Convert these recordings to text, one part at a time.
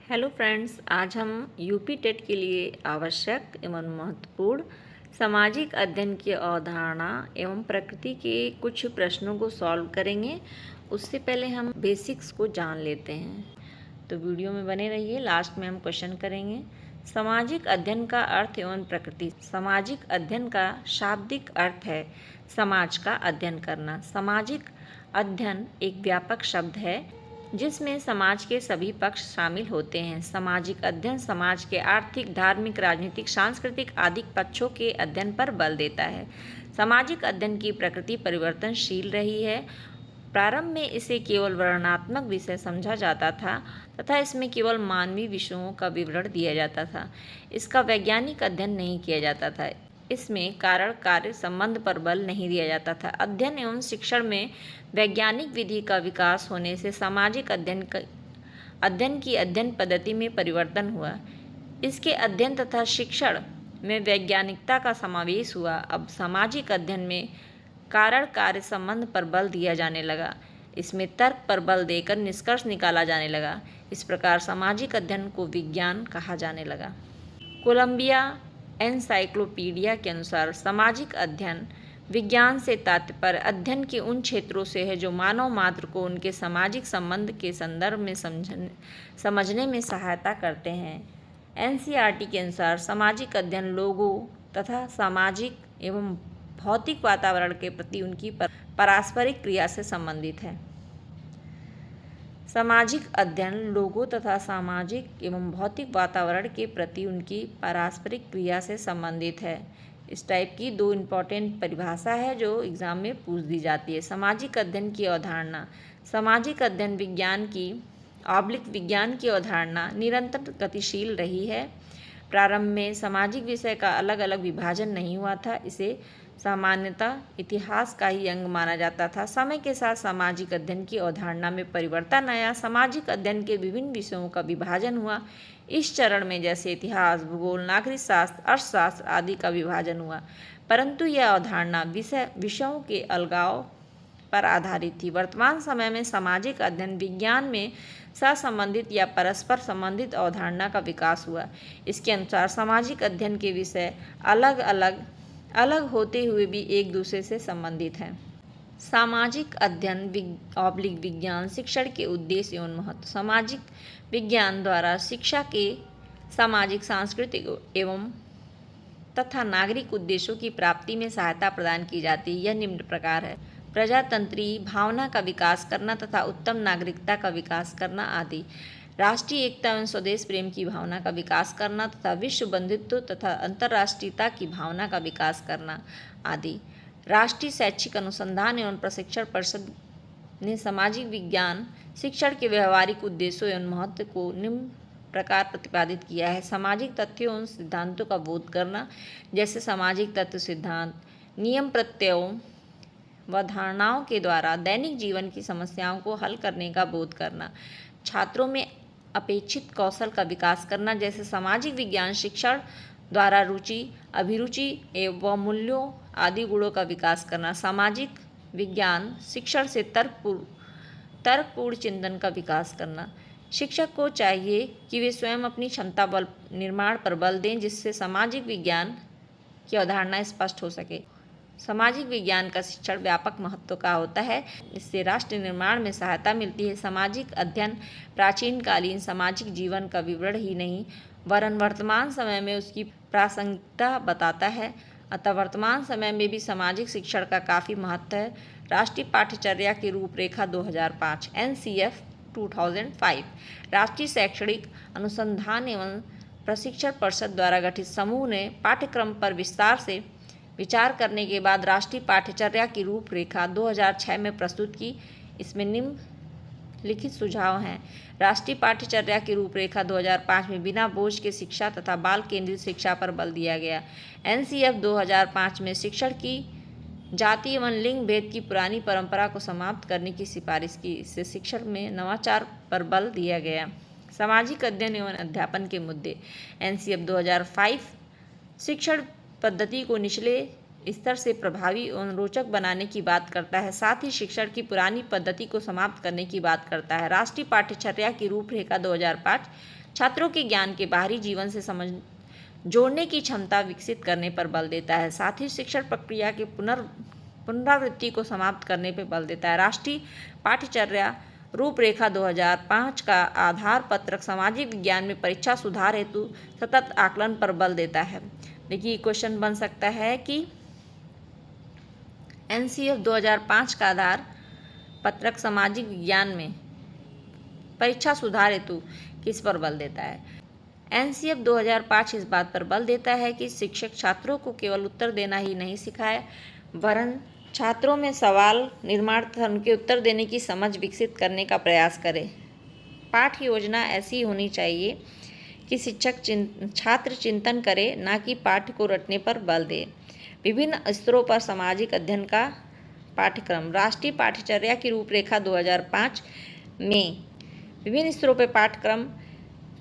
Hello friends, आज हम UP TET के लिए आवश्यक एवं महत्वपूर्ण सामाजिक अध्ययन की अवधारणा एवं प्रकृति के कुछ प्रश्नों को सॉल्व करेंगे। उससे पहले हम बेसिक्स को जान लेते हैं, तो वीडियो में बने रहिए। लास्ट में हम क्वेश्चन करेंगे। सामाजिक अध्ययन का अर्थ एवं प्रकृति। सामाजिक अध्ययन का शाब्दिक अर्थ है समाज का अध्ययन करना। सामाजिक अध्ययन एक व्यापक शब्द है जिसमें समाज के सभी पक्ष शामिल होते हैं। सामाजिक अध्ययन समाज के आर्थिक, धार्मिक, राजनीतिक, सांस्कृतिक आदि पक्षों के अध्ययन पर बल देता है। सामाजिक अध्ययन की प्रकृति परिवर्तनशील रही है। प्रारंभ में इसे केवल वर्णनात्मक विषय समझा जाता था तथा इसमें केवल मानवीय विषयों का विवरण दिया जाता था। इसका वैज्ञानिक अध्ययन नहीं किया जाता था। इसमें कारण कार्य संबंध पर बल नहीं दिया जाता था। अध्ययन एवं शिक्षण में वैज्ञानिक विधि का विकास होने से सामाजिक अध्ययन की अध्ययन पद्धति में परिवर्तन हुआ। इसके अध्ययन तथा शिक्षण में वैज्ञानिकता का समावेश हुआ। अब सामाजिक अध्ययन में कारण कार्य संबंध पर बल दिया जाने लगा। इसमें तर्क पर बल देकर निष्कर्ष निकाला जाने लगा। इस प्रकार सामाजिक अध्ययन को विज्ञान कहा जाने लगा। कोलंबिया एनसाइक्लोपीडिया के अनुसार सामाजिक अध्ययन विज्ञान से तात्पर्य अध्ययन के उन क्षेत्रों से है जो मानव मात्र को उनके सामाजिक संबंध के संदर्भ में समझने में सहायता करते हैं। एनसीईआरटी के अनुसार सामाजिक अध्ययन लोगों तथा सामाजिक एवं भौतिक वातावरण के प्रति उनकी पारस्परिक क्रिया से संबंधित है। सामाजिक अध्ययन लोगों तथा सामाजिक एवं भौतिक वातावरण के प्रति उनकी पारस्परिक क्रिया से संबंधित है। इस टाइप की दो इम्पॉर्टेंट परिभाषा है जो एग्जाम में पूछ दी जाती है। सामाजिक अध्ययन की अवधारणा। सामाजिक अध्ययन विज्ञान की अवधारणा निरंतर गतिशील रही है। प्रारंभ में सामाजिक विषय का अलग अलग विभाजन नहीं हुआ था। इसे सामान्यतः इतिहास का ही अंग माना जाता था। समय के साथ सामाजिक अध्ययन की अवधारणा में परिवर्तन आया। सामाजिक अध्ययन के विभिन्न विषयों का विभाजन हुआ। इस चरण में जैसे इतिहास, भूगोल, नागरिक शास्त्र, अर्थशास्त्र आदि का विभाजन हुआ, परंतु यह अवधारणा विषयों के अलगाव पर आधारित थी। वर्तमान समय में सामाजिक अध्ययन विज्ञान में सहसंबंधित या परस्पर संबंधित अवधारणा का विकास हुआ। इसके अनुसार सामाजिक अध्ययन के विषय अलग होते हुए भी एक दूसरे से संबंधित हैं। सामाजिक अध्ययन विज्ञान शिक्षण के उद्देश्य एवं महत्व। सामाजिक विज्ञान द्वारा शिक्षा के सामाजिक, सांस्कृतिक एवं तथा नागरिक उद्देश्यों की प्राप्ति में सहायता प्रदान की जाती है। यह निम्न प्रकार है: प्रजातंत्री भावना का विकास करना तथा उत्तम नागरिकता का विकास करना आदि। राष्ट्रीय एकता एवं स्वदेश प्रेम की भावना का विकास करना तथा विश्व बंधुत्व तथा अंतर्राष्ट्रीयता की भावना का विकास करना आदि। राष्ट्रीय शैक्षिक अनुसंधान एवं प्रशिक्षण परिषद ने सामाजिक विज्ञान शिक्षण के व्यवहारिक उद्देश्यों एवं महत्व को निम्न प्रकार प्रतिपादित किया है: सामाजिक तथ्यों एवं सिद्धांतों का बोध करना, जैसे सामाजिक तत्व सिद्धांत, नियम प्रत्ययों व धारणाओं के द्वारा दैनिक जीवन की समस्याओं को हल करने का बोध करना। छात्रों में अपेक्षित कौशल का विकास करना, जैसे सामाजिक विज्ञान शिक्षण द्वारा रुचि, अभिरुचि एवं मूल्यों आदि गुणों का विकास करना। सामाजिक विज्ञान शिक्षण से तर्कपूर्ण चिंतन का विकास करना। शिक्षक को चाहिए कि वे स्वयं अपनी क्षमता बल निर्माण पर बल दें, जिससे सामाजिक विज्ञान की अवधारणा स्पष्ट हो सके। सामाजिक विज्ञान का शिक्षण व्यापक महत्व का होता है। इससे राष्ट्र निर्माण में सहायता मिलती है। सामाजिक अध्ययन प्राचीन कालीन सामाजिक जीवन का विवरण ही नहीं वरन वर्तमान समय में उसकी प्रासंगिकता बताता है। अतः वर्तमान समय में भी सामाजिक शिक्षण का काफ़ी महत्व है। राष्ट्रीय पाठ्यचर्या की रूपरेखा 2005 NCF 2005 राष्ट्रीय शैक्षणिक अनुसंधान एवं प्रशिक्षण परिषद द्वारा गठित समूह ने पाठ्यक्रम पर विस्तार से विचार करने के बाद राष्ट्रीय पाठ्यचर्या की रूपरेखा 2006 में प्रस्तुत की। इसमें निम्नलिखित सुझाव हैं: राष्ट्रीय पाठ्यचर्या की रूपरेखा 2005 में बिना बोझ के शिक्षा तथा बाल केंद्रित शिक्षा पर बल दिया गया। NCF 2005 में शिक्षण की जाति एवं लिंग भेद की पुरानी परंपरा को समाप्त करने की सिफारिश की। इससे शिक्षण में नवाचार पर बल दिया गया। सामाजिक अध्ययन एवं अध्यापन के मुद्दे। NCF 2005 शिक्षण पद्धति को निचले स्तर से प्रभावी एवं रोचक बनाने की बात करता है, साथ ही शिक्षण की पुरानी पद्धति को समाप्त करने की बात करता है। राष्ट्रीय पाठ्यचर्या की रूपरेखा 2005 छात्रों के ज्ञान के बाहरी जीवन से समझ जोड़ने की क्षमता विकसित करने पर बल देता है। साथ ही शिक्षण प्रक्रिया के पुनरावृत्ति को समाप्त करने पर बल देता है। राष्ट्रीय पाठ्यचर्या रूपरेखा 2005 का आधार पत्रक सामाजिक विज्ञान में परीक्षा सुधार हेतु सतत आकलन पर बल देता है। देखिए क्वेश्चन बन सकता है कि एनसीएफ 2005 का आधार पत्रक सामाजिक विज्ञान में परीक्षा सुधार हेतु किस पर बल देता है। एनसीएफ 2005 इस बात पर बल देता है कि शिक्षक छात्रों को केवल उत्तर देना ही नहीं सिखाए, वरन छात्रों में सवाल निर्माण तथा उनके उत्तर देने की समझ विकसित करने का प्रयास करें। पाठ योजना ऐसी होनी चाहिए कि शिक्षक छात्र चिंतन करे, ना कि पाठ्य को रटने पर बल दे। विभिन्न स्तरों पर सामाजिक अध्ययन का पाठ्यक्रम। राष्ट्रीय पाठ्यचर्या की रूपरेखा 2005 में विभिन्न स्तरों पर पाठ्यक्रम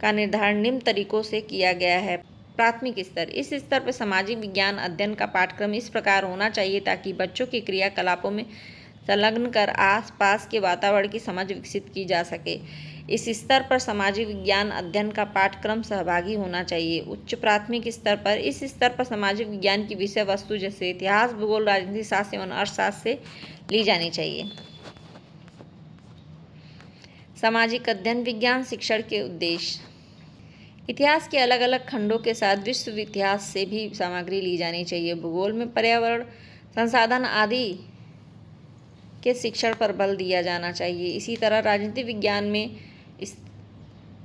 का निर्धारण निम्न तरीकों से किया गया है। प्राथमिक स्तर। इस स्तर पर सामाजिक विज्ञान अध्ययन का पाठ्यक्रम इस प्रकार होना चाहिए ताकि बच्चों के क्रियाकलापों में संलग्न कर आसपास के वातावरण की समझ विकसित की जा सके। इस स्तर पर सामाजिक विज्ञान अध्ययन का पाठ्यक्रम सहभागी होना चाहिए। उच्च प्राथमिक स्तर पर इस स्तर पर सामाजिक विज्ञान की विषय वस्तु जैसे इतिहास, भूगोल, राजनीति शास्त्र एवं अर्थशास्त्र से ली जानी चाहिए। सामाजिक अध्ययन विज्ञान शिक्षण के उद्देश्य। इतिहास के अलग अलग खंडों के साथ विश्व इतिहास से भी सामग्री ली जानी चाहिए। भूगोल में पर्यावरण, संसाधन आदि के शिक्षण पर बल दिया जाना चाहिए। इसी तरह राजनीति विज्ञान में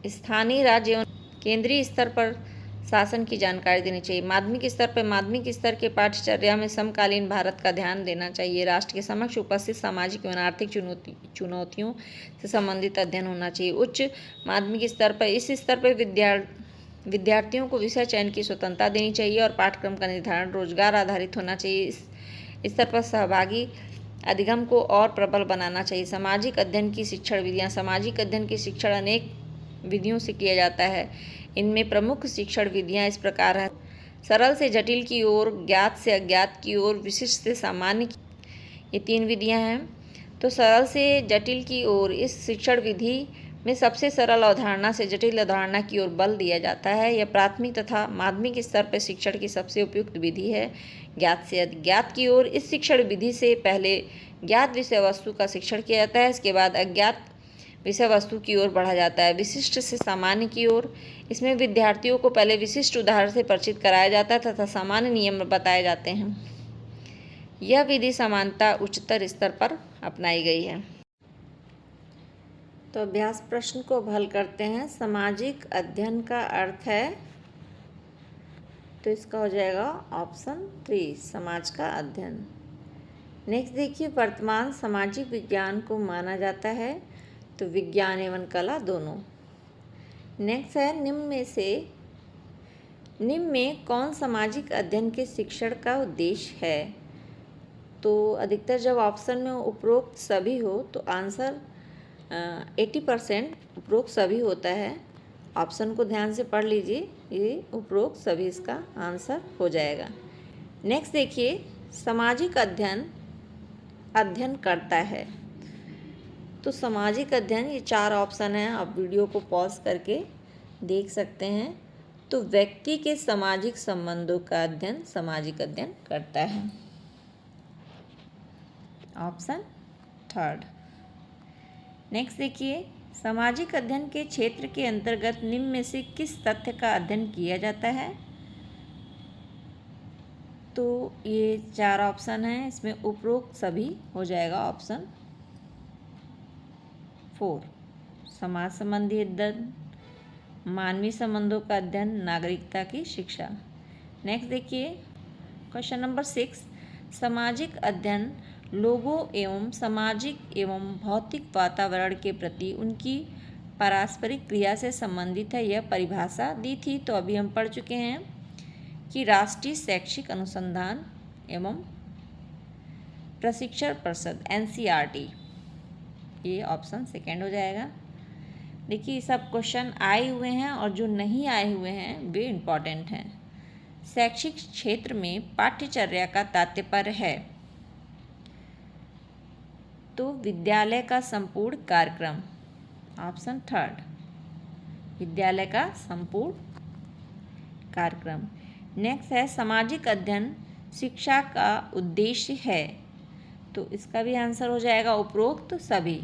स्थानीय, राज्य एवं केंद्रीय स्तर पर शासन की जानकारी देनी चाहिए। माध्यमिक स्तर पर माध्यमिक स्तर के पाठ्यचर्या में समकालीन भारत का ध्यान देना चाहिए। राष्ट्र के समक्ष उपस्थित सामाजिक एवं आर्थिक चुनौतियों से संबंधित अध्ययन होना चाहिए। उच्च माध्यमिक स्तर पर इस स्तर पर विद्यार्थियों को विषय चयन की स्वतंत्रता देनी चाहिए और पाठ्यक्रम का निर्धारण रोजगार आधारित होना चाहिए। इस स्तर पर सहभागी अधिगम को और प्रबल बनाना चाहिए। सामाजिक अध्ययन की शिक्षण विधियाँ। सामाजिक अध्ययन की शिक्षण अनेक विधियों से किया जाता है। इनमें प्रमुख शिक्षण विधियाँ इस प्रकार हैं। सरल से जटिल की ओर, ज्ञात से अज्ञात की ओर, विशिष्ट से सामान्य, ये 3 विधियाँ हैं। तो सरल से जटिल की ओर, इस शिक्षण विधि में सबसे सरल अवधारणा से जटिल अवधारणा की ओर बल दिया जाता है। यह प्राथमिक तथा माध्यमिक स्तर पर शिक्षण की सबसे उपयुक्त विधि है। ज्ञात से अज्ञात की ओर, इस शिक्षण विधि से पहले ज्ञात विषय वस्तु का शिक्षण किया जाता है, इसके बाद अज्ञात विषय वस्तु की ओर बढ़ा जाता है। विशिष्ट से सामान्य की ओर, इसमें विद्यार्थियों को पहले विशिष्ट उदाहरण से परिचित कराया जाता है तथा सामान्य नियम बताए जाते हैं। यह विधि समानता उच्चतर स्तर पर अपनाई गई है। तो अभ्यास प्रश्न को अब हल करते हैं। सामाजिक अध्ययन का अर्थ है, तो इसका हो जाएगा ऑप्शन 3, समाज का अध्ययन। नेक्स्ट देखिए, वर्तमान सामाजिक विज्ञान को माना जाता है, तो विज्ञान एवं कला दोनों। नेक्स्ट है, निम्न में कौन सामाजिक अध्ययन के शिक्षण का उद्देश्य है। तो अधिकतर जब ऑप्शन में उपरोक्त सभी हो तो आंसर 80% उपरोक्त सभी होता है। ऑप्शन को ध्यान से पढ़ लीजिए, ये उपरोक्त सभी इसका आंसर हो जाएगा। नेक्स्ट देखिए, सामाजिक अध्ययन करता है, तो सामाजिक अध्ययन, ये 4 ऑप्शन हैं, आप वीडियो को पॉज करके देख सकते हैं। तो व्यक्ति के सामाजिक संबंधों का अध्ययन सामाजिक अध्ययन करता है, ऑप्शन 3। नेक्स्ट देखिए, सामाजिक अध्ययन के क्षेत्र के अंतर्गत निम्न में से किस तथ्य का अध्ययन किया जाता है। तो ये 4 ऑप्शन हैं, इसमें उपरोक्त सभी हो जाएगा ऑप्शन 4। समाज संबंधी अध्ययन, मानवीय संबंधों का अध्ययन, नागरिकता की शिक्षा। नेक्स्ट देखिए, क्वेश्चन नंबर 6, सामाजिक अध्ययन लोगों एवं सामाजिक एवं भौतिक वातावरण के प्रति उनकी पारस्परिक क्रिया से संबंधित है। यह परिभाषा दी थी, तो अभी हम पढ़ चुके हैं कि राष्ट्रीय शैक्षिक अनुसंधान एवं प्रशिक्षण परिषद NCERT, ये ऑप्शन 2 हो जाएगा। देखिए, सब क्वेश्चन आए हुए हैं और जो नहीं आए हुए हैं वे इम्पॉर्टेंट हैं। शैक्षिक क्षेत्र में पाठ्यचर्या का तात्पर्य है, तो विद्यालय का संपूर्ण कार्यक्रम, ऑप्शन 3। विद्यालय का संपूर्ण कार्यक्रम। नेक्स्ट है सामाजिक अध्ययन शिक्षा का उद्देश्य है, तो इसका भी आंसर हो जाएगा उपरोक्त सभी।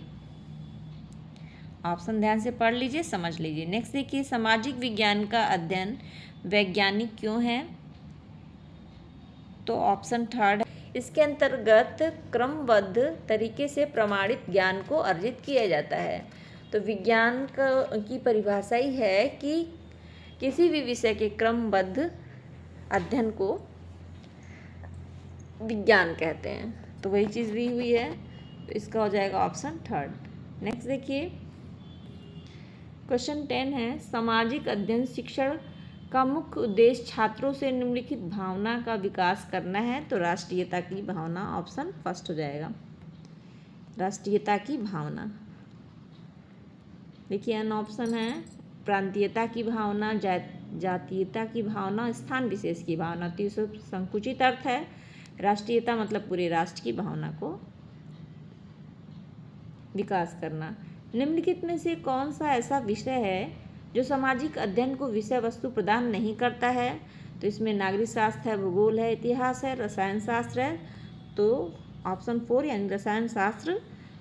ऑप्शन ध्यान से पढ़ लीजिए, समझ लीजिए। नेक्स्ट देखिए सामाजिक विज्ञान का अध्ययन वैज्ञानिक क्यों है, तो ऑप्शन थर्ड, इसके अंतर्गत क्रमबद्ध तरीके से प्रमाणित ज्ञान को अर्जित किया जाता है। तो विज्ञान की परिभाषा ही है कि किसी भी विषय के क्रमबद्ध अध्ययन को विज्ञान कहते हैं, तो वही चीज़ दी हुई है, तो इसका हो जाएगा ऑप्शन थर्ड। नेक्स्ट देखिए क्वेश्चन 10 है सामाजिक अध्ययन शिक्षण का मुख्य उद्देश्य छात्रों से निम्नलिखित भावना का विकास करना है, तो राष्ट्रीयता की भावना ऑप्शन फर्स्ट हो जाएगा। राष्ट्रीयता की भावना। देखिए एन ऑप्शन है प्रांतीयता की भावना, जातीयता की भावना, स्थान विशेष की भावना। तो ये संकुचित अर्थ है। राष्ट्रीयता मतलब पूरे राष्ट्र की भावना को विकास करना। निम्नलिखित में से कौन सा ऐसा विषय है जो सामाजिक अध्ययन को विषय वस्तु प्रदान नहीं करता है, तो इसमें नागरिक शास्त्र है, भूगोल है, इतिहास है, रसायन शास्त्र है। तो ऑप्शन 4 यानी रसायन शास्त्र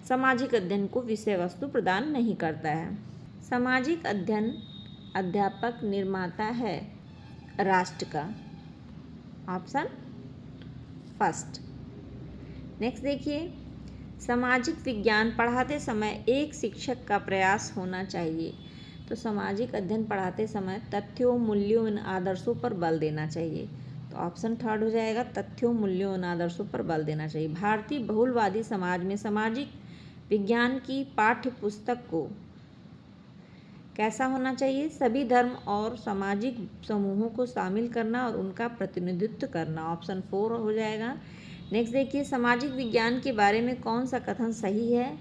सामाजिक अध्ययन को विषय वस्तु प्रदान नहीं करता है। सामाजिक अध्ययन अध्यापक निर्माता है राष्ट्र का, ऑप्शन फर्स्ट। नेक्स्ट देखिए सामाजिक विज्ञान पढ़ाते समय एक शिक्षक का प्रयास होना चाहिए, तो सामाजिक अध्ययन पढ़ाते समय तथ्यों, मूल्यों एवं आदर्शों पर बल देना चाहिए, तो ऑप्शन थर्ड हो जाएगा तथ्यों, मूल्यों एवं आदर्शों पर बल देना चाहिए। भारतीय बहुलवादी समाज में सामाजिक विज्ञान की पाठ्य पुस्तक को कैसा होना चाहिए, सभी धर्म और सामाजिक समूहों को शामिल करना और उनका प्रतिनिधित्व करना, ऑप्शन 4 हो जाएगा। नेक्स्ट देखिए सामाजिक विज्ञान के बारे में कौन सा कथन सही है,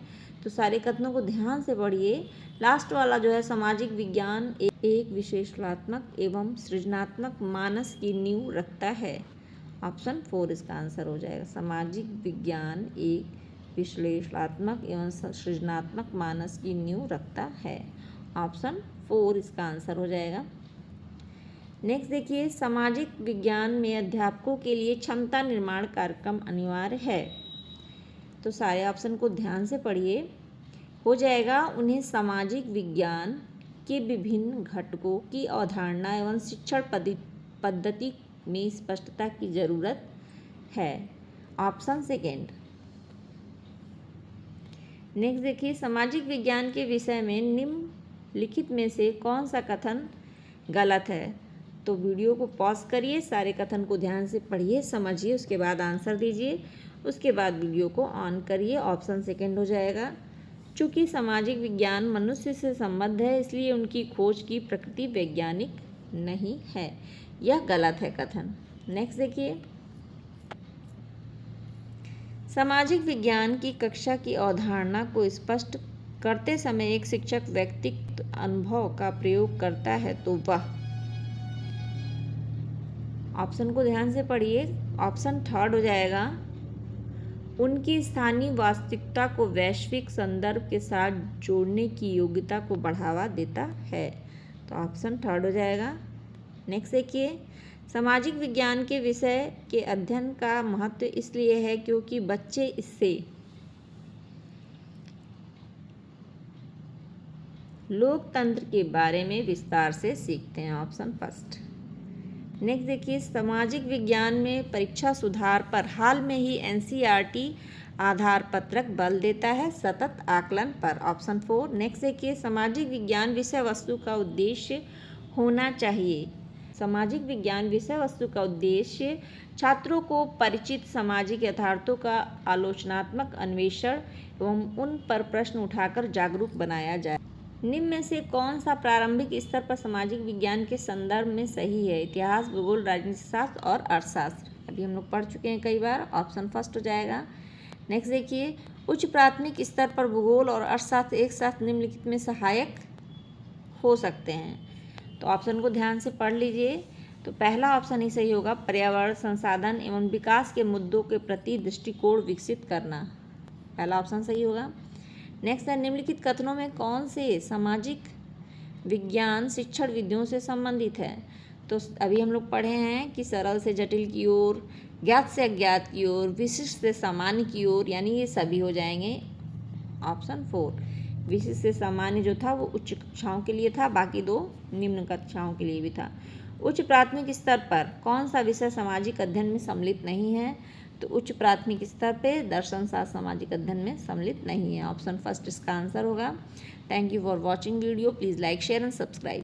तो सारे कथनों को ध्यान से पढ़िए। लास्ट वाला जो है सामाजिक विज्ञान एक विश्लेषणात्मक एवं सृजनात्मक मानस की नींव रखता है, ऑप्शन 4 इसका आंसर हो जाएगा। सामाजिक विज्ञान एक विश्लेषणात्मक एवं सृजनात्मक मानस की नींव रखता है, ऑप्शन 4 इसका आंसर हो जाएगा। नेक्स्ट देखिए सामाजिक विज्ञान में अध्यापकों के लिए क्षमता निर्माण कार्यक्रम अनिवार्य है, तो सारे ऑप्शन को ध्यान से पढ़िए। हो जाएगा उन्हें सामाजिक विज्ञान के विभिन्न घटकों की अवधारणा एवं शिक्षण पद्धति में स्पष्टता की जरूरत है, ऑप्शन सेकेंड। नेक्स्ट देखिए सामाजिक विज्ञान के विषय में निम्नलिखित में से कौन सा कथन गलत है, तो वीडियो को पॉज करिए, सारे कथन को ध्यान से पढ़िए, समझिए, उसके बाद आंसर दीजिए, उसके बाद वीडियो को ऑन करिए, ऑप्शन सेकंड हो जाएगा। चूँकि सामाजिक विज्ञान मनुष्य से संबद्ध है इसलिए उनकी खोज की प्रकृति वैज्ञानिक नहीं है, यह गलत है कथन। नेक्स्ट देखिए सामाजिक विज्ञान की कक्षा की अवधारणा को स्पष्ट करते समय एक शिक्षक व्यक्तिगत अनुभव का प्रयोग करता है, तो वह, ऑप्शन को ध्यान से पढ़िए, ऑप्शन थर्ड हो जाएगा उनकी स्थानीय वास्तविकता को वैश्विक संदर्भ के साथ जोड़ने की योग्यता को बढ़ावा देता है, तो ऑप्शन थर्ड हो जाएगा। नेक्स्ट देखिए सामाजिक विज्ञान के विषय के अध्ययन का महत्व इसलिए है क्योंकि बच्चे इससे लोकतंत्र के बारे में विस्तार से सीखते हैं, ऑप्शन फर्स्ट। नेक्स्ट देखिए सामाजिक विज्ञान में परीक्षा सुधार पर हाल में ही एनसीईआरटी आधार पत्रक बल देता है सतत आकलन पर, ऑप्शन 4। नेक्स्ट देखिए सामाजिक विज्ञान विषय वस्तु का उद्देश्य होना चाहिए, सामाजिक विज्ञान विषय वस्तु का उद्देश्य छात्रों को परिचित सामाजिक यथार्थों का आलोचनात्मक अन्वेषण एवं उन पर प्रश्न उठाकर जागरूक बनाया जाए। निम्न में से कौन सा प्रारंभिक स्तर पर सामाजिक विज्ञान के संदर्भ में सही है, इतिहास, भूगोल, राजनीति शास्त्र और अर्थशास्त्र, अभी हम लोग पढ़ चुके हैं कई बार, ऑप्शन फर्स्ट हो जाएगा। नेक्स्ट देखिए उच्च प्राथमिक स्तर पर भूगोल और अर्थशास्त्र एक साथ निम्नलिखित में सहायक हो सकते हैं, तो ऑप्शन को ध्यान से पढ़ लीजिए। तो पहला ऑप्शन ही सही होगा, पर्यावरण संसाधन एवं विकास के मुद्दों के प्रति दृष्टिकोण विकसित करना, पहला ऑप्शन सही होगा। नेक्स्ट है निम्नलिखित कथनों में कौन से सामाजिक विज्ञान शिक्षण विधियों से संबंधित है। तो अभी हम लोग पढ़े हैं कि सरल से जटिल की ओर, ज्ञात से अज्ञात की ओर, विशिष्ट से सामान्य की ओर, यानी ये सभी हो जाएंगे ऑप्शन 4। विशिष्ट से सामान्य जो था वो उच्च कक्षाओं के लिए था, बाकी 2 निम्न कक्षाओं के लिए भी था। उच्च प्राथमिक स्तर पर कौन सा विषय सामाजिक अध्ययन में सम्मिलित नहीं है? तो उच्च प्राथमिक स्तर पे दर्शन शास्त्र सामाजिक अध्ययन में सम्मिलित नहीं है। ऑप्शन फर्स्ट इसका आंसर होगा। Thank you for watching video. Please like share and subscribe.